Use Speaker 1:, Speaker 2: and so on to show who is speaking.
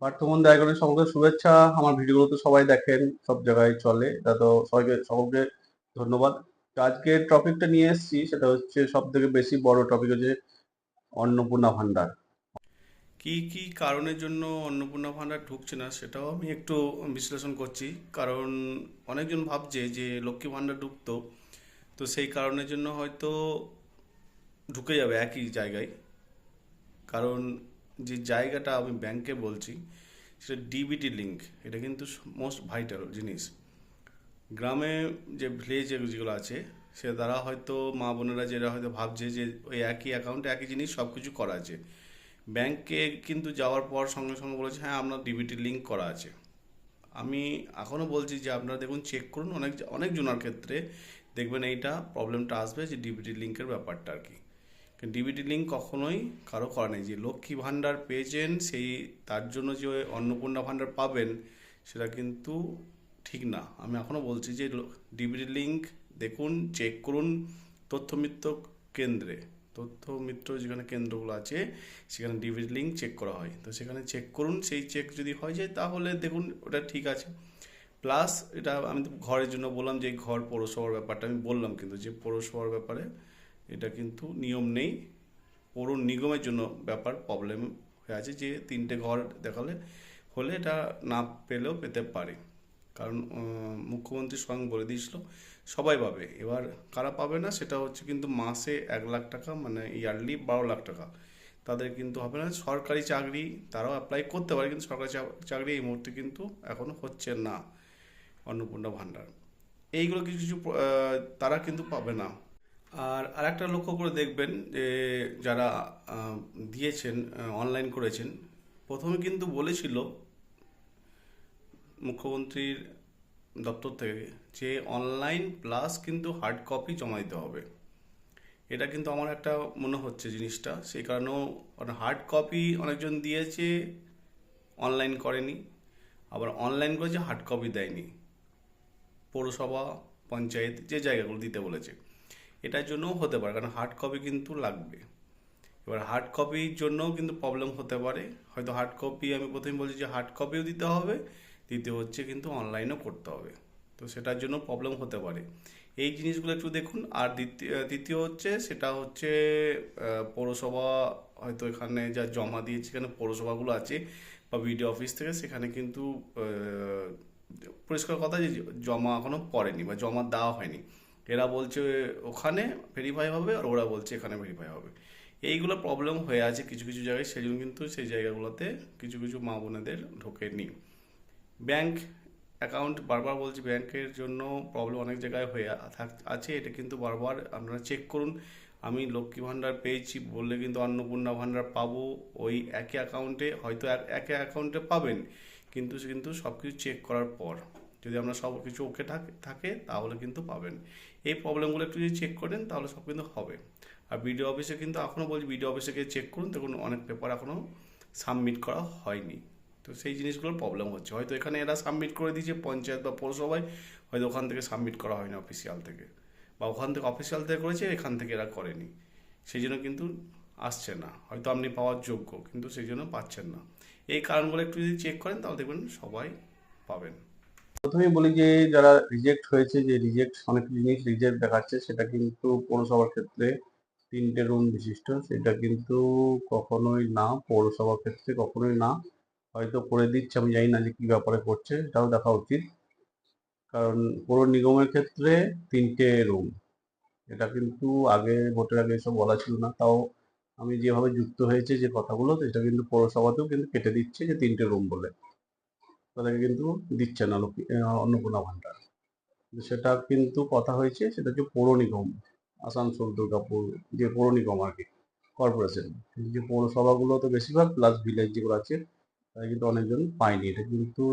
Speaker 1: পার্থবন্ধু আইকনের সকলকে শুভেচ্ছা। আমার ভিডিওগুলো তো সবাই দেখেন, সব জায়গায় চলে, এটা তো সকলকে ধন্যবাদ। তো আজকের টপিকটা নিয়ে এসেছি, সেটা হচ্ছে সব থেকে বেশি বড় টপিক হচ্ছে অন্নপূর্ণা ভান্ডার।
Speaker 2: কি কি কারণের জন্য অন্নপূর্ণা ভাণ্ডার ঢুকছে না সেটাও আমি একটু বিশ্লেষণ করছি। কারণ অনেকজন ভাবছে যে লক্ষ্মী ভাণ্ডার ঢুকতো, তো সেই কারণের জন্য হয়তো ঢুকে যাবে একই জায়গায়। কারণ যে জায়গাটা আমি ব্যাংকে বলছি সেটা ডিবিটি লিঙ্ক, এটা কিন্তু মোস্ট ভাইটাল জিনিস। গ্রামে যে ভিলেজ যেগুলো আছে সে দ্বারা হয়তো মা বোনেরা যেটা হয়তো ভাবছে যে ওই একই অ্যাকাউন্টে একই জিনিস সব কিছু করা আছে। ব্যাংকে কিন্তু যাওয়ার পর সঙ্গে সঙ্গে বলেছে হ্যাঁ আপনার ডিবিটি লিঙ্ক করা আছে। আমি এখনও বলছি যে আপনারা দেখুন, চেক করুন, অনেক অনেক জনের ক্ষেত্রে দেখবেন এইটা প্রবলেমটা আসবে যে ডিবিটি লিঙ্কের ব্যাপারটা আর কি। ডিবিটি লিঙ্ক কখনোই কারো করা নেই। যে লক্ষ্মী ভাণ্ডার পেয়েছেন সেই তার জন্য যে অন্নপূর্ণা ভাণ্ডার পাবেন সেটা কিন্তু ঠিক না। আমি এখনও বলছি যে ডিবিটি লিঙ্ক দেখুন, চেক করুন তথ্যমিত্র কেন্দ্রে। তথ্যমিত্র যেখানে কেন্দ্রগুলো আছে সেখানে ডিবিটি লিঙ্ক চেক করা হয়, তো সেখানে চেক করুন। সেই চেক যদি হয়ে যায় তাহলে দেখুন ওটা ঠিক আছে। প্লাস এটা আমি তো ঘরের জন্য বললাম, যে ঘর পৌরসভার ব্যাপারটা আমি বললাম, কিন্তু যে পৌরসভার ব্যাপারে এটা কিন্তু নিয়ম নেই। পৌর নিগমের জন্য ব্যাপার প্রবলেম হয়ে আছে, যে তিনটে ঘর দেখালে হলে এটা না পেলেও পেতে পারে। কারণ মুখ্যমন্ত্রী স্বয়ং বলে দিয়েছিল সবাই পাবে। এবার কারা পাবে না সেটা হচ্ছে কিন্তু মাসে 1 লাখ টাকা, মানে ইয়ারলি 12 লাখ টাকা তাদের কিন্তু হবে না। সরকারি চাকরি তারাও অ্যাপ্লাই করতে পারে, কিন্তু সরকারি চাকরি এই মুহূর্তে কিন্তু এখনো হচ্ছে না অন্নপূর্ণা ভাণ্ডার। এইগুলো কিছু কিছু তারা কিন্তু পাবে না। আর আরেকটা লক্ষ্য করে দেখবেন যে যারা দিয়েছেন, অনলাইন করেছেন, প্রথমে কিন্তু বলেছিল মুখ্যমন্ত্রীর দপ্তর থেকে যে অনলাইন প্লাস কিন্তু হার্ড কপি জমা দিতে হবে। এটা কিন্তু আমার একটা মনে হচ্ছে জিনিসটা, সেই কারণেও হার্ড কপি অনেকজন দিয়েছে, অনলাইন করেনি। আবার অনলাইন করেছে, হার্ড কপি দেয়নি। পৌরসভা, পঞ্চায়েত যে জায়গাগুলো দিতে বলেছে, এটার জন্যও হতে পারে, কারণ হার্ড কপি কিন্তু লাগবে। এবার হার্ড কপির জন্যও কিন্তু প্রবলেম হতে পারে। হয়তো হার্ড কপি, আমি প্রথমে বলছি যে হার্ড কপিও দিতে হবে, দ্বিতীয় হচ্ছে কিন্তু অনলাইনও করতে হবে, তো সেটার জন্য প্রবলেম হতে পারে। এই জিনিসগুলো একটু দেখুন। আর দ্বিতীয় হচ্ছে সেটা হচ্ছে পৌরসভা হয়তো এখানে যা জমা দিয়েছে, এখানে পৌরসভাগুলো আছে বা বিডিও অফিস থেকে, সেখানে কিন্তু পরিষ্কার কথা যে জমা এখনো পড়েনি বা জমা দেওয়া হয়নি। এরা বলছে ওখানে ভেরিফাই হবে, আর ওরা বলছে এখানে ভেরিফাই হবে। এইগুলো প্রবলেম হয়ে আছে কিছু কিছু জায়গায়, সেই জন্য কিন্তু সেই জায়গাগুলোতে কিছু কিছু মা বোনেদের ঢোকেনি। ব্যাংক অ্যাকাউন্ট, বারবার বলছি ব্যাংকের জন্য প্রবলেম অনেক জায়গায় হয়ে আছে, এটা কিন্তু বারবার আপনারা চেক করুন। আমি লক্ষ্মী ভাণ্ডার পেয়েছি বললে কিন্তু অন্নপূর্ণা ভাণ্ডার পাবো ওই একই অ্যাকাউন্টে, হয়তো একই অ্যাকাউন্টে পাবেন, কিন্তু সব কিছু চেক করার পর যদি আপনার সব কিছু ওকে থাকে তাহলে কিন্তু পাবেন। এই প্রবলেমগুলো একটু যদি চেক করেন তাহলে সব কিন্তু হবে। আর বিডিও অফিসে কিন্তু এখনও বলছি, বিডিও অফিসে গিয়ে চেক করুন, দেখুন অনেক পেপার এখনও সাবমিট করা হয়নি। তো সেই জিনিসগুলোর প্রবলেম হচ্ছে, হয়তো এখানে এরা সাবমিট করে দিয়েছে পঞ্চায়েত বা পৌরসভায়, হয়তো ওখান থেকে সাবমিট করা হয়নি অফিসিয়াল থেকে, বা ওখান থেকে অফিসিয়াল থেকে করেছে, এখান থেকে এরা করেনি, সেই জন্য কিন্তু আসছে না। হয়তো আপনি পাওয়ার যোগ্য কিন্তু সেই জন্য পাচ্ছেন না। এই কারণগুলো একটু যদি চেক করেন তাহলে দেখবেন সবাই পাবেন।
Speaker 1: প্রথমেই বলি যে যারা রিজেক্ট হয়েছে, যে রিজেক্ট অনেক জিনিস রিজেক্ট দেখাচ্ছে, সেটা কিন্তু পৌরসভার ক্ষেত্রে 3টে রুম বিশিষ্ট, সেটা কিন্তু কখনোই না, পৌরসভার ক্ষেত্রে কখনোই না। হয়তো করে দিচ্ছে, আমি জানি না যে কি ব্যাপারে করছে, এটাও দেখা উচিত। কারণ পৌর নিগমের ক্ষেত্রে 3টে রুম, এটা কিন্তু আগে ভোটের আগে এসব বলা ছিল না। তাও আমি যেভাবে যুক্ত হয়েছে যে কথাগুলো, তো এটা কিন্তু পৌরসভাতেও কিন্তু কেটে দিচ্ছে যে 3টে রুম বলে, তাদেরকে কিন্তু দিচ্ছে না অন্নপূর্ণা ভাণ্ডার। কিন্তু সেটা কিন্তু কথা হয়েছে, সেটা হচ্ছে পৌর নিগম, আসানসোল, দুর্গাপুর, যে পৌর নিগম আর কি, কর্পোরেশন। কিন্তু যে পৌরসভাগুলো তো বেশিরভাগ প্লাস ভিলেজ যেগুলো আছে, তারা কিন্তু অনেকজন পায়নি, এটা কিন্তু